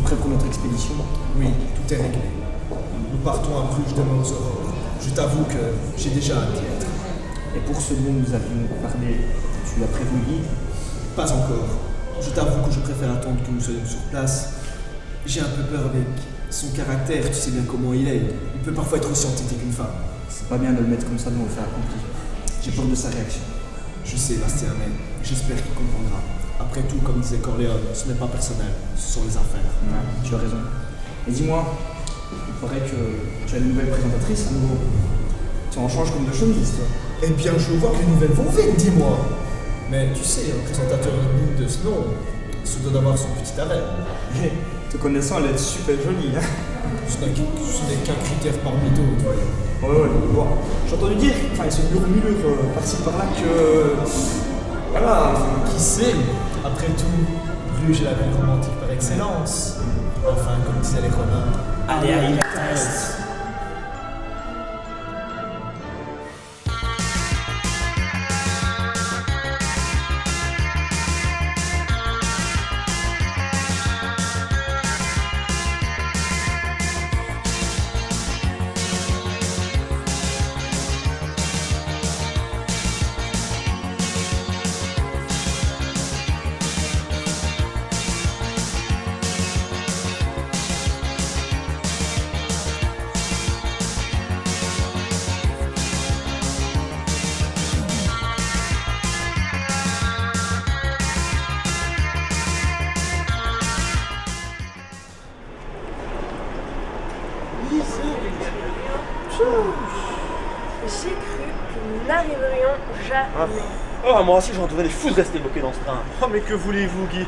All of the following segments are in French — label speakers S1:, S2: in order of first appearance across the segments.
S1: prêt pour notre expédition?
S2: Oui, tout est réglé. Nous partons à Bruges demain aux aurores. Je t'avoue que j'ai déjà hâte d'y être.
S1: Et pour ce dont nous avions parlé, tu l'as prévenu Guy?
S2: Pas encore. Je t'avoue que je préfère attendre que nous soyons sur place. J'ai un peu peur avec son caractère, tu sais bien comment il est. Il peut parfois être aussi entêté qu'une femme.
S1: C'est pas bien de le mettre comme ça devant le fait accompli. J'ai peur de sa réaction.
S2: Je sais, Bastien, mais j'espère qu'il comprendra. Après tout, comme disait Corleone, ce n'est pas personnel, ce sont les affaires.
S1: Ouais, tu as raison. Et dis-moi, il paraît que tu as une nouvelle présentatrice à nouveau. Tu en changes comme de chemise, toi.
S2: Eh bien, je vois que les nouvelles vont vite, dis-moi. Mais tu sais, un présentateur digne de ce nom se doit d'avoir son petit arrêt.
S1: Hé, te connaissant, elle est super jolie, hein.
S2: Ce n'est qu'un critère parmi d'autres, voyons.
S1: Ouais, bon. J'ai entendu dire, enfin, il se murmure par-ci par-là que. Voilà.
S2: Qui sait? Après tout, Bruges est la ville romantique par excellence. Enfin, comme disaient les Romains.
S1: Allez, allez, reste.
S3: J'ai cru que nous n'arriverions jamais.
S4: Oh, moi aussi j'en devenais fou de rester bloqué dans ce train. Oh, mais que voulez-vous, Guy?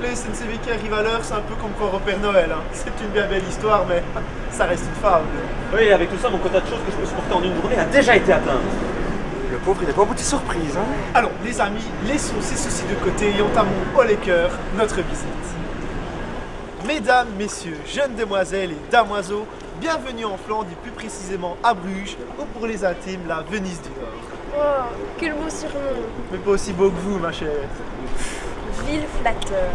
S4: Les SNCV qui arrivent à l'heure, c'est un peu comme croire au Père Noël. Hein. C'est une bien belle histoire, mais ça reste une fable. Oui, avec tout ça, mon quota de choses que je peux supporter en une journée a déjà été atteint.
S1: Le pauvre, il n'est pas beaucoup de surprise, hein.
S4: Allons, les amis, laissons ces soucis de côté et entamons haut les cœurs notre visite. Mesdames, messieurs, jeunes demoiselles et damoiseaux, bienvenue en Flandre et plus précisément à Bruges, ou pour les intimes, la Venise du Nord.
S3: Oh, quel beau surnom.
S4: Mais pas aussi beau que vous, ma chère.
S3: Ville flatteur.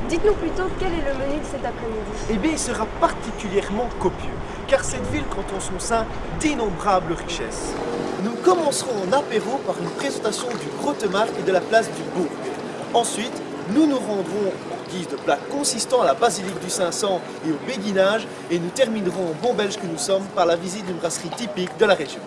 S3: Dites-nous plutôt quel est le menu de cet après-midi.
S4: Eh bien, il sera particulièrement copieux, car cette ville compte en son sein d'innombrables richesses. Nous commencerons en apéro par une présentation du Grotemarkt et de la place du Bourg. Ensuite, nous nous rendrons en guise de plat consistant à la basilique du 500 et au béguinage, et nous terminerons en bons belges que nous sommes par la visite d'une brasserie typique de la région.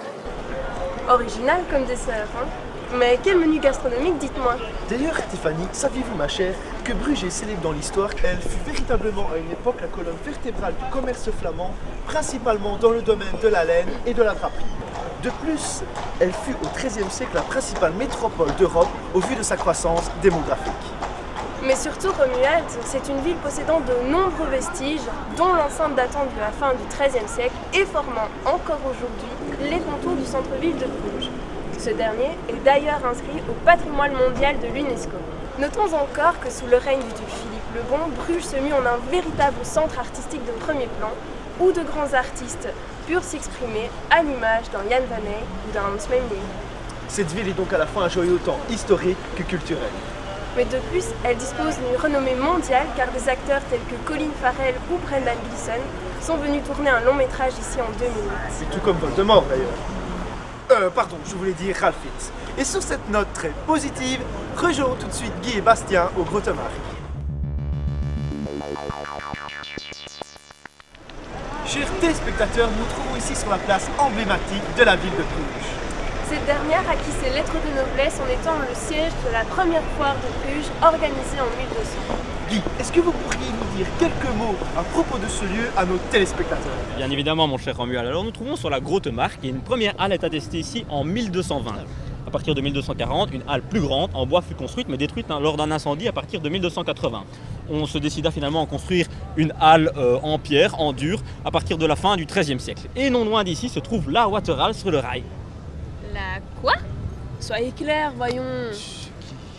S3: Original comme dessert, hein. Mais quel menu gastronomique, dites-moi.
S4: D'ailleurs, Tiffany, saviez-vous, ma chère, que Bruges est célèbre dans l'histoire? Elle fut véritablement à une époque la colonne vertébrale du commerce flamand, principalement dans le domaine de la laine et de la draperie. De plus, elle fut au XIIIe siècle la principale métropole d'Europe au vu de sa croissance démographique.
S3: Mais surtout, Romuald, c'est une ville possédant de nombreux vestiges, dont l'enceinte datant de la fin du XIIIe siècle et formant encore aujourd'hui les contours du centre-ville de Bruges. Ce dernier est d'ailleurs inscrit au patrimoine mondial de l'UNESCO. Notons encore que sous le règne du duc Philippe le Bon, Bruges se mue en un véritable centre artistique de premier plan, où de grands artistes purent s'exprimer à l'image d'un Jan van Eyck ou d'un Hans Memling.
S4: Cette ville est donc à la fois un joyau tant historique que culturel.
S3: Mais de plus, elle dispose d'une renommée mondiale car des acteurs tels que Colin Farrell ou Brendan Gleeson sont venus tourner un long métrage ici en 2008.
S4: C'est tout comme Voldemort d'ailleurs. Pardon, je voulais dire Ralph Fiennes. Et sur cette note très positive, rejoignons tout de suite Guy et Bastien au Grotemarkt. Chers téléspectateurs, nous nous trouvons ici sur la place emblématique de la ville de Bruges.
S3: Cette dernière acquit ses lettres de noblesse en étant le siège de la première foire de Bruges organisée en 1200.
S4: Guy, est-ce que vous pourriez nous dire quelques mots à propos de ce lieu à nos téléspectateurs?
S5: Bien évidemment, mon cher Romuald. Alors nous trouvons sur la Grotemarkt et une première halle est attestée ici en 1220. À partir de 1240, une halle plus grande en bois fut construite mais détruite lors d'un incendie à partir de 1280. On se décida finalement à construire une halle en pierre, en dur, à partir de la fin du XIIIe siècle. Et non loin d'ici se trouve la Waterhalle sur le rail.
S3: La quoi? Soyez clair, voyons.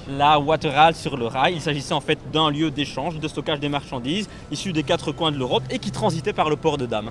S5: La Waterhalle sur le rail, il s'agissait en fait d'un lieu d'échange, de stockage des marchandises issues des quatre coins de l'Europe et qui transitait par le port de Dam.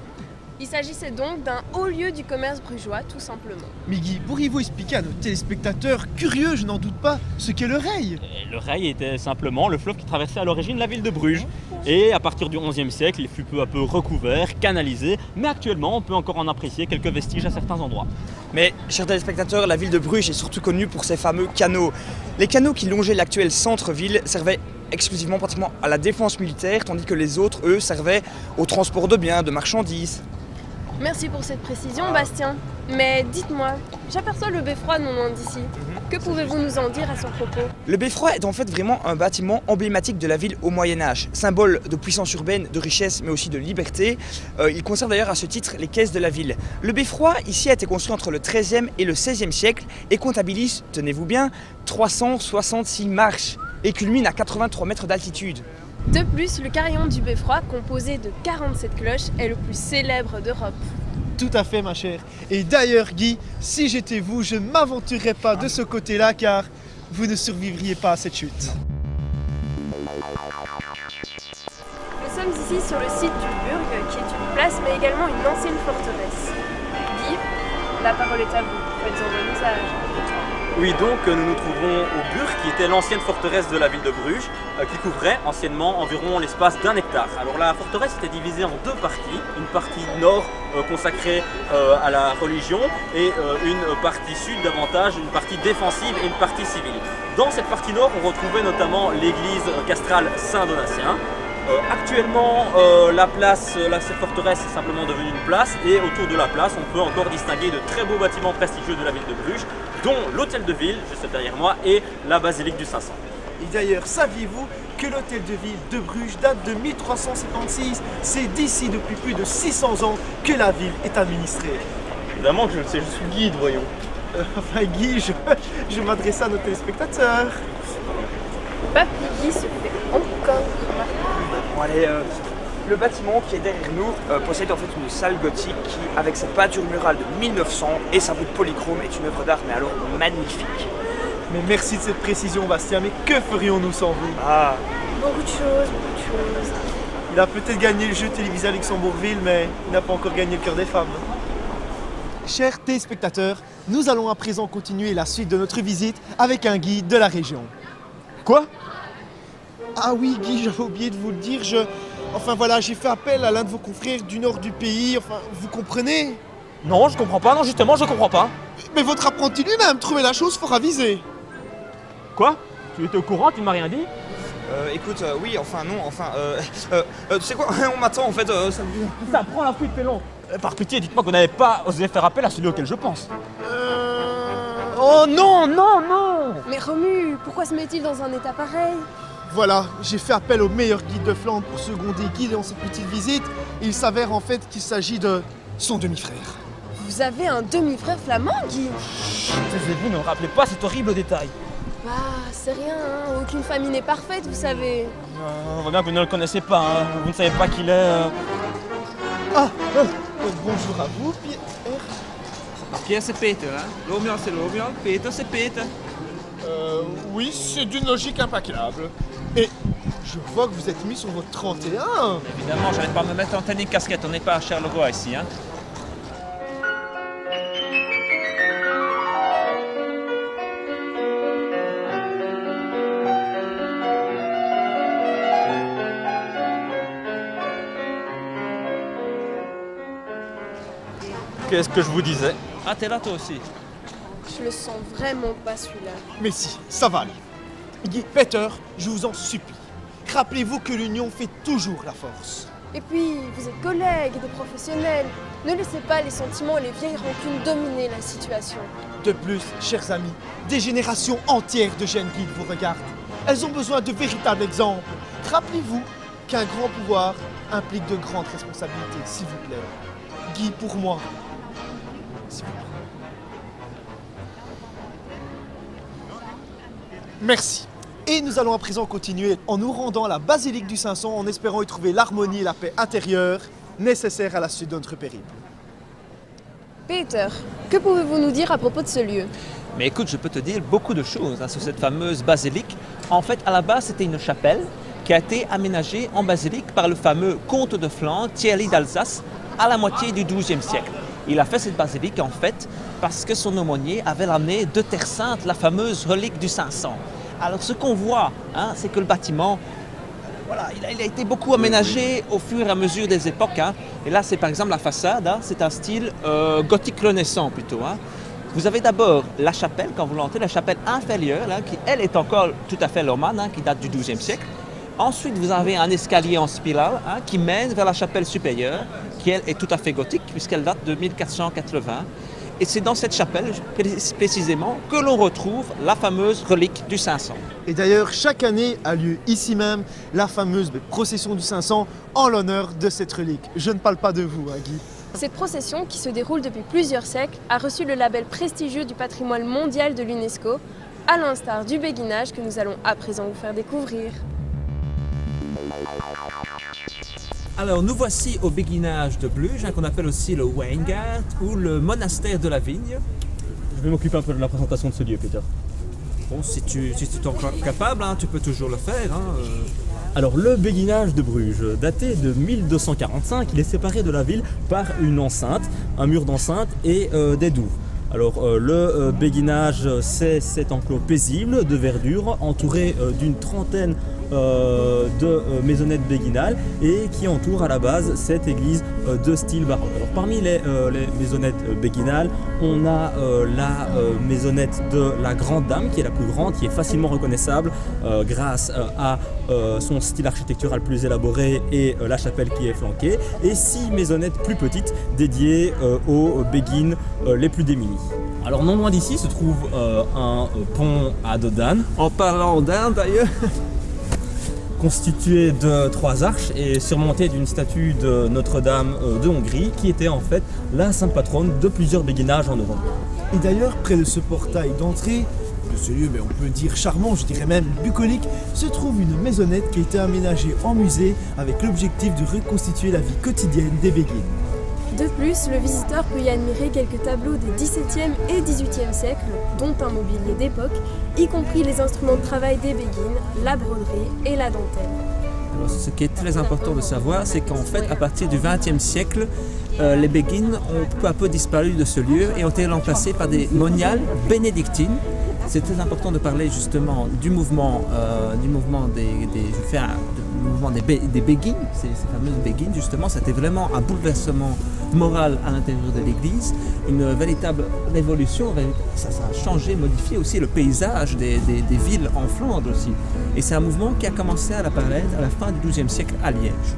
S3: Il s'agissait donc d'un haut lieu du commerce brugeois, tout simplement.
S4: Mais Guy, pourriez-vous expliquer à nos téléspectateurs, curieux, je n'en doute pas, ce qu'est le Reil?
S5: Et le Reil était simplement le fleuve qui traversait à l'origine la ville de Bruges. Et à partir du XIe siècle, il fut peu à peu recouvert, canalisé, mais actuellement on peut encore en apprécier quelques vestiges à certains endroits.
S1: Mais, chers téléspectateurs, la ville de Bruges est surtout connue pour ses fameux canaux. Les canaux qui longeaient l'actuel centre-ville servaient exclusivement pratiquement à la défense militaire, tandis que les autres, eux, servaient au transport de biens, de marchandises.
S3: Merci pour cette précision, Bastien. Mais dites-moi, j'aperçois le beffroi non loin d'ici. Que pouvez-vous nous en dire à son propos?
S1: Le beffroi est en fait vraiment un bâtiment emblématique de la ville au Moyen-Âge, symbole de puissance urbaine, de richesse mais aussi de liberté. Il conserve d'ailleurs à ce titre les caisses de la ville. Le beffroi ici a été construit entre le XIIIe et le XVIe siècle et comptabilise, tenez-vous bien, 366 marches et culmine à 83 mètres d'altitude.
S3: De plus, le carillon du beffroi, composé de 47 cloches, est le plus célèbre d'Europe.
S4: Tout à fait, ma chère. Et d'ailleurs, Guy, si j'étais vous, je ne m'aventurerais pas de ce côté-là, car vous ne survivriez pas à cette chute.
S3: Nous sommes ici sur le site du Burg, qui est une place, mais également une ancienne forteresse. Guy, la parole est à vous. Faites-en bon usage.
S5: Oui, donc nous nous trouvons au Burg, qui était l'ancienne forteresse de la ville de Bruges, qui couvrait anciennement environ l'espace d'1 hectare. Alors la forteresse était divisée en deux parties, une partie nord consacrée à la religion et une partie sud davantage, une partie défensive et une partie civile. Dans cette partie nord, on retrouvait notamment l'église castrale Saint-Donatien. Actuellement, cette forteresse est simplement devenue une place et autour de la place, on peut encore distinguer de très beaux bâtiments prestigieux de la ville de Bruges, dont l'hôtel de ville, juste derrière moi, et la basilique du Saint-Sang.
S4: Et d'ailleurs, saviez-vous que l'hôtel de ville de Bruges date de 1376? C'est d'ici depuis plus de 600 ans que la ville est administrée.
S5: Évidemment que je le sais, je suis guide, voyons.
S4: Enfin Guy, je m'adresse à nos téléspectateurs.
S3: Papy Guy se fait encore remarquer.
S1: Bon, allez, le bâtiment qui est derrière nous possède en fait une salle gothique qui, avec sa peinture murale de 1900 et sa voûte polychrome, est une œuvre d'art, mais alors magnifique.
S4: Mais merci de cette précision, Bastien, mais que ferions-nous sans vous?
S1: Ah,
S3: Beaucoup de choses.
S4: Il a peut-être gagné le jeu télévisé à Luxembourgville, mais il n'a pas encore gagné le cœur des femmes. Chers téléspectateurs, nous allons à présent continuer la suite de notre visite avec un guide de la région.
S5: Quoi?
S4: Ah oui, Guy, j'avais oublié de vous le dire, Enfin voilà, j'ai fait appel à l'un de vos confrères du nord du pays, enfin, vous comprenez?
S5: Non, je comprends pas, non justement je comprends pas.
S4: Mais votre apprenti lui-même trouvait la chose fort avisée.
S5: Quoi? Tu étais au courant, tu ne m'as rien dit?
S1: écoute, oui, enfin non, enfin, tu sais quoi, on m'attend en fait,
S5: Ça prend la fuite, Pélon. Par pitié, dites-moi qu'on n'avait pas osé faire appel à celui auquel je pense. Oh non, non, non!
S3: Mais Romu, pourquoi se met-il dans un état pareil?
S4: Voilà, j'ai fait appel au meilleur guide de Flandre pour seconder Guy dans cette petite visite. Il s'avère en fait qu'il s'agit de son demi-frère.
S3: Vous avez un demi-frère flamand, Guy?
S5: Taisez-vous, ne me rappelez pas cet horrible détail.
S3: Bah, c'est rien, hein. Aucune famille n'est parfaite, vous savez.
S5: On voit bien que vous ne le connaissez pas, hein. Vous ne savez pas qu'il est...
S4: Bonjour à vous, Pierre.
S6: Pierre c'est Peter, hein? Romeo c'est Romeo, Peter c'est Peter.
S4: Oui, c'est d'une logique impeccable. Et je vois que vous êtes mis sur votre 31.
S6: Évidemment, j'arrête pas de me mettre en tenue casquette, on n'est pas à Charleroi ici, hein?
S5: Qu'est-ce que je vous disais?
S6: Ah, t'es là toi aussi?
S3: Je le sens vraiment pas celui-là.
S4: Mais si, ça va aller. Guy, Peter, je vous en supplie. Rappelez-vous que l'union fait toujours la force.
S3: Et puis, vous êtes collègues et des professionnels. Ne laissez pas les sentiments et les vieilles rancunes dominer la situation.
S4: De plus, chers amis, des générations entières de jeunes guides vous regardent. Elles ont besoin de véritables exemples. Rappelez-vous qu'un grand pouvoir implique de grandes responsabilités, s'il vous plaît. Guy, pour moi, s'il vous plaît. Merci. Et nous allons à présent continuer en nous rendant à la basilique du Saint-Sang en espérant y trouver l'harmonie et la paix intérieure nécessaires à la suite de notre périple.
S3: Peter, que pouvez-vous nous dire à propos de ce lieu?
S6: Mais écoute, je peux te dire beaucoup de choses hein, sur cette fameuse basilique. En fait, à la base, c'était une chapelle
S7: qui a été aménagée en basilique par le fameux comte de Flandre, Thierry d'Alsace, à la moitié du XIIe siècle. Il a fait cette basilique en fait parce que son aumônier avait ramené de Terre Sainte la fameuse relique du 500. Alors ce qu'on voit, c'est que le bâtiment, voilà, il a été beaucoup aménagé au fur et à mesure des époques. Et là c'est par exemple la façade, c'est un style gothique renaissant plutôt. Vous avez d'abord la chapelle, quand vous l'entrez, la chapelle inférieure, qui elle est encore tout à fait romane, qui date du XIIe siècle. Ensuite, vous avez un escalier en spirale qui mène vers la chapelle supérieure, qui elle est tout à fait gothique, puisqu'elle date de 1480. Et c'est dans cette chapelle, précisément, que l'on retrouve la fameuse relique du 500.
S4: Et d'ailleurs, chaque année a lieu ici même la fameuse procession du 500 en l'honneur de cette relique. Je ne parle pas de vous, Guy.
S3: Cette procession, qui se déroule depuis plusieurs siècles, a reçu le label prestigieux du patrimoine mondial de l'UNESCO, à l'instar du béguinage que nous allons à présent vous faire découvrir.
S7: Alors nous voici au béguinage de Bruges, qu'on appelle aussi le Wijngaard ou le monastère de la vigne.
S5: Je vais m'occuper un peu de la présentation de ce lieu, Peter.
S7: Bon, si tu es encore capable, tu peux toujours le faire.
S5: Alors le béguinage de Bruges, daté de 1245, il est séparé de la ville par une enceinte, un mur d'enceinte et des douves. Alors le béguinage, c'est cet enclos paisible de verdure entouré d'une trentaine de maisonnettes béguinales et qui entoure à la base cette église de style baroque. Alors parmi les maisonnettes béguinales, on a la maisonnette de la Grande Dame qui est la plus grande, qui est facilement reconnaissable grâce à son style architectural plus élaboré et la chapelle qui est flanquée, et 6 maisonnettes plus petites dédiées aux béguines les plus démunies. Alors non loin d'ici se trouve un pont à dos d'âne.
S7: En parlant d'âne d'ailleurs,
S5: constitué de 3 arches et surmonté d'une statue de Notre-Dame de Hongrie qui était en fait la sainte patronne de plusieurs béguinages en Europe.
S4: Et d'ailleurs, près de ce portail d'entrée, de ce lieu, on peut dire charmant, je dirais même bucolique, se trouve une maisonnette qui a été aménagée en musée avec l'objectif de reconstituer la vie quotidienne des béguines.
S3: De plus, le visiteur peut y admirer quelques tableaux des XVIIe et XVIIIe siècles, dont un mobilier d'époque, y compris les instruments de travail des béguines, la broderie et la dentelle.
S7: Alors, ce qui est très important de savoir, c'est qu'en fait, à partir du XXe siècle, les béguines ont peu à peu disparu de ce lieu et ont été remplacées par des moniales bénédictines. C'est très important de parler justement du mouvement, des béguines, ces fameuses béguines justement. C'était vraiment un bouleversement moral à l'intérieur de l'église, une véritable révolution. Ça a changé, modifié aussi le paysage des villes en Flandre aussi. Et c'est un mouvement qui a commencé à apparaître à la fin du XIIe siècle à Liège.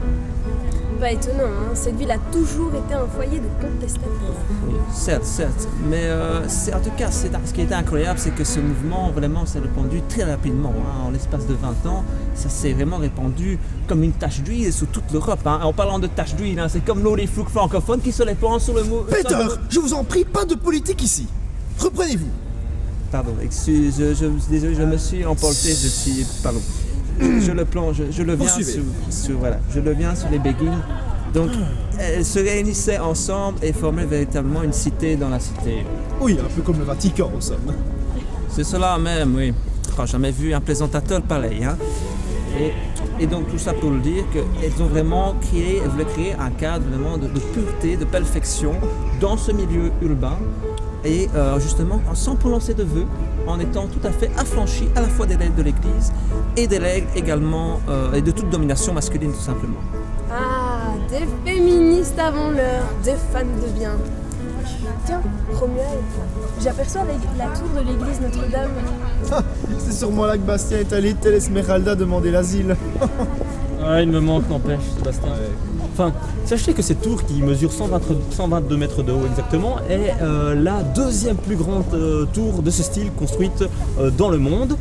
S3: Pas étonnant, cette ville a toujours été un foyer de contestateurs.
S7: Oui, certes, mais en tout cas, ce qui était incroyable, c'est que ce mouvement vraiment s'est répandu très rapidement. En l'espace de 20 ans, ça s'est vraiment répandu comme une tache d'huile sur toute l'Europe. En parlant de tache d'huile, c'est comme l'eau des floues francophones qui se répand sur le mot.
S4: Peter, je vous en prie, pas de politique ici. Reprenez-vous.
S7: Pardon, désolé, je me suis emporté, pardon. Je le viens sur les béguines. Donc, elles se réunissaient ensemble et formaient véritablement une cité dans la cité.
S4: Oui, un peu comme le Vatican en somme.
S7: C'est cela même, oui. J'ai jamais vu un plaisantateur pareil. Et donc tout ça pour le dire qu'elles ont vraiment voulaient créer un cadre vraiment de pureté, de perfection dans ce milieu urbain. Et justement, sans prononcer de vœux, en étant tout à fait affranchi à la fois des règles de l'Église et des règles également et de toute domination masculine tout simplement.
S3: Ah, des féministes avant l'heure, des fans de bien. Tiens, Romuald, j'aperçois la tour de l'église Notre-Dame.
S4: C'est sûrement là que Bastien est allé tel Esmeralda demander l'asile.
S5: Il me manque, n'empêche, Sébastien. Ouais. Enfin, sachez que cette tour qui mesure 122 mètres de haut exactement est la deuxième plus grande tour de ce style construite dans le monde.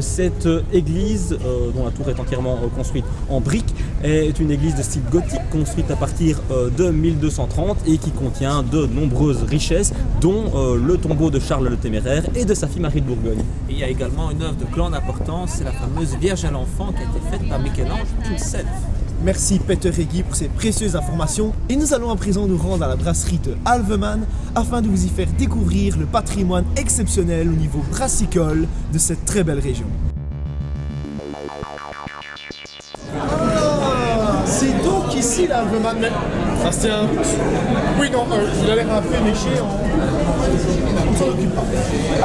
S5: Cette église, dont la tour est entièrement construite en briques, est une église de style gothique construite à partir de 1230 et qui contient de nombreuses richesses, dont le tombeau de Charles le Téméraire et de sa fille Marie de Bourgogne.
S7: Et il y a également une œuvre de grande importance, c'est la fameuse Vierge à l'enfant qui a été faite par Michel-Ange himself.
S4: Merci Peter et Guy pour ces précieuses informations et nous allons à présent nous rendre à la brasserie de Alveman afin de vous y faire découvrir le patrimoine exceptionnel au niveau brassicole de cette très belle région.
S8: ici, là, Alveman, mais... Bastien... Oui, non, il a l'air un peu méché, on s'en occupe pas.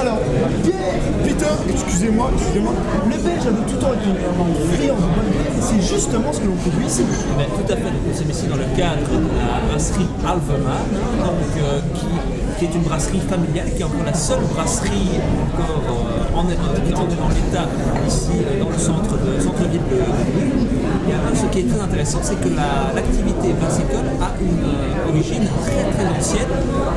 S8: Alors, Pierre, Peter, excusez-moi, le Belge a de tout temps été friand de bonne bière, et c'est justement ce que l'on produit ici.
S7: Mais tout à fait, nous sommes ici dans le cadre de la brasserie Alveman, qui est une brasserie familiale, qui est encore la seule brasserie encore en l'état ici dans le centre-ville de Bruges. Et alors, ce qui est très intéressant, c'est que l'activité brassicole a une origine très très ancienne,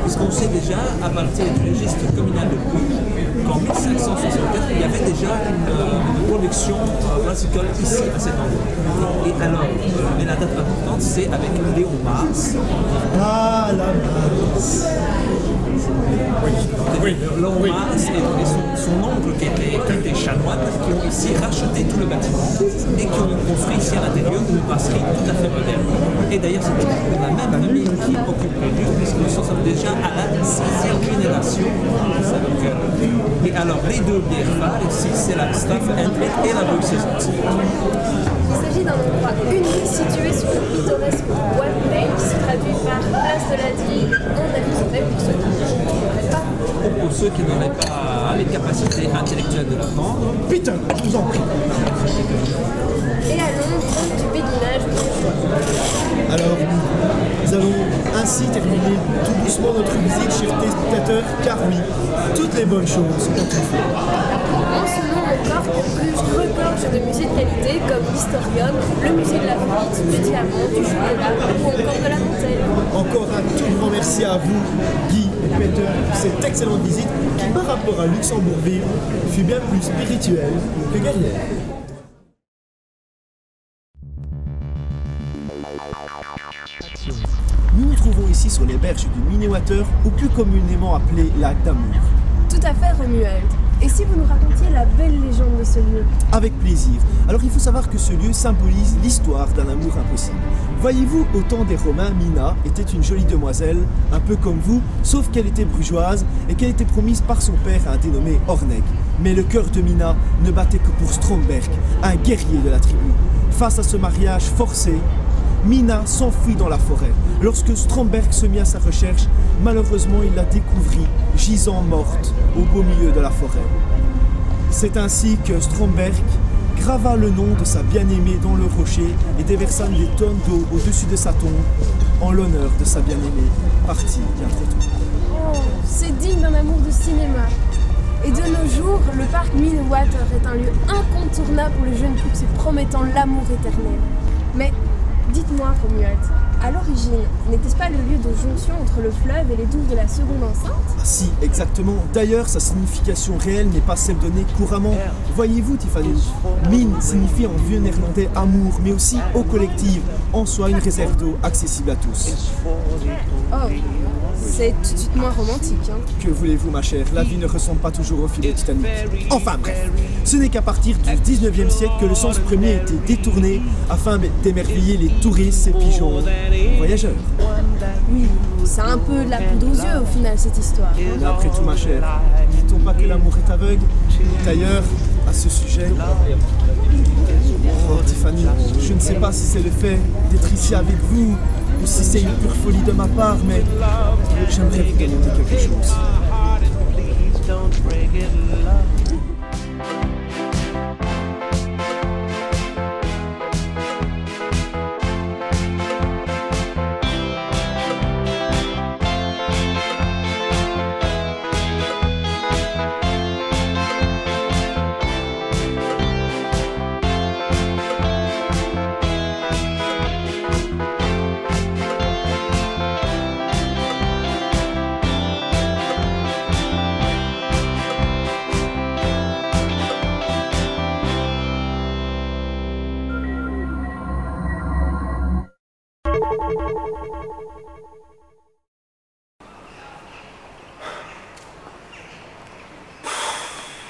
S7: puisqu'on sait déjà, à partir du registre communal de Bruges, qu'en 1564, il y avait déjà une production brassicole ici, à cet endroit. Et alors, mais la date importante, c'est avec Léon Mars.
S8: Ah, la Mars. Oui.
S7: Léon Mars et son oncle qui était chanoine, qui ont ici racheté tout le bâtiment et qui ont construit ici à l'intérieur une brasserie tout à fait moderne. Et d'ailleurs, c'est la même famille qui occupe le lieu, puisque nous sommes déjà à la 6e génération. Et alors, les deux bières phares ici, c'est la Staff Hendrik et la Brugse Saison.
S3: Il s'agit d'un endroit unique situé sur le pittoresque Bois de Bay, qui se traduit par Place de la Digue en Abyssinaire
S7: Pour ceux qui n'auraient pas les capacités intellectuelles de l'apprendre.
S8: Peter, je vous en prie.
S3: Et à l'ombre du béguinage de
S8: Alors, nous allons ainsi terminer tout doucement notre visite, chers téléspectateurs, car oui, toutes les bonnes choses ont une fin.
S3: Mentionnons encore que Bruges regorge de musées de qualité comme l'Historium, le musée de la frite, du diamant, du chocolat ou encore de la montagne.
S8: Encore un tout grand merci à vous, Guy et Peter, pour cette excellente visite qui, par rapport à Luxembourgville, fut bien plus spirituelle que guerrière. Nous nous trouvons ici sur les berges du Minnewater, ou plus communément appelé lac d'Amour.
S3: Tout à fait, Romuald. Et si vous nous racontiez la belle légende de ce lieu?
S8: Avec plaisir. Alors il faut savoir que ce lieu symbolise l'histoire d'un amour impossible. Voyez-vous, au temps des Romains, Mina était une jolie demoiselle, un peu comme vous, sauf qu'elle était brugeoise et qu'elle était promise par son père à un dénommé Horneg. Mais le cœur de Mina ne battait que pour Stromberg, un guerrier de la tribu. Face à ce mariage forcé, Mina s'enfuit dans la forêt. Lorsque Stromberg se mit à sa recherche, malheureusement il la découvrit, gisant morte au beau milieu de la forêt. C'est ainsi que Stromberg grava le nom de sa bien-aimée dans le rocher et déversa des tonnes d'eau au-dessus de sa tombe en l'honneur de sa bien-aimée, partie bien trop tôt.
S3: Oh, c'est digne d'un amour de cinéma. Et de nos jours, le parc Minnewater est un lieu incontournable pour les jeunes couples se promettant l'amour éternel. Mais dites-moi, Romuald, à l'origine, n'était-ce pas le lieu de jonction entre le fleuve et les douves de la seconde enceinte?
S8: Ah si, exactement. D'ailleurs, sa signification réelle n'est pas celle donnée couramment. Voyez-vous, Tiffany, Min signifie en vieux néerlandais amour, mais aussi eau collective, en soi une réserve d'eau accessible à tous.
S3: Oh, c'est tout de suite moins romantique, hein.
S8: Que voulez-vous, ma chère, la vie ne ressemble pas toujours au film de Titanic. Enfin bref, ce n'est qu'à partir du 19e siècle que le sens premier a été détourné afin d'émerveiller les touristes et pigeons voyageurs.
S3: Oui, c'est un peu de la poudre aux yeux au final cette histoire.
S8: Mais après tout, ma chère, dit-on pas que l'amour est aveugle? D'ailleurs, à ce sujet, oh Tiffany, je ne sais pas si c'est le fait d'être ici avec vous ou si c'est une pure folie de ma part, mais j'aimerais vous demander quelque chose.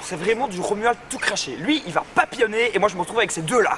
S1: C'est vraiment du Romuald tout craché. Lui, il va papillonner et moi je me retrouve avec ces deux-là.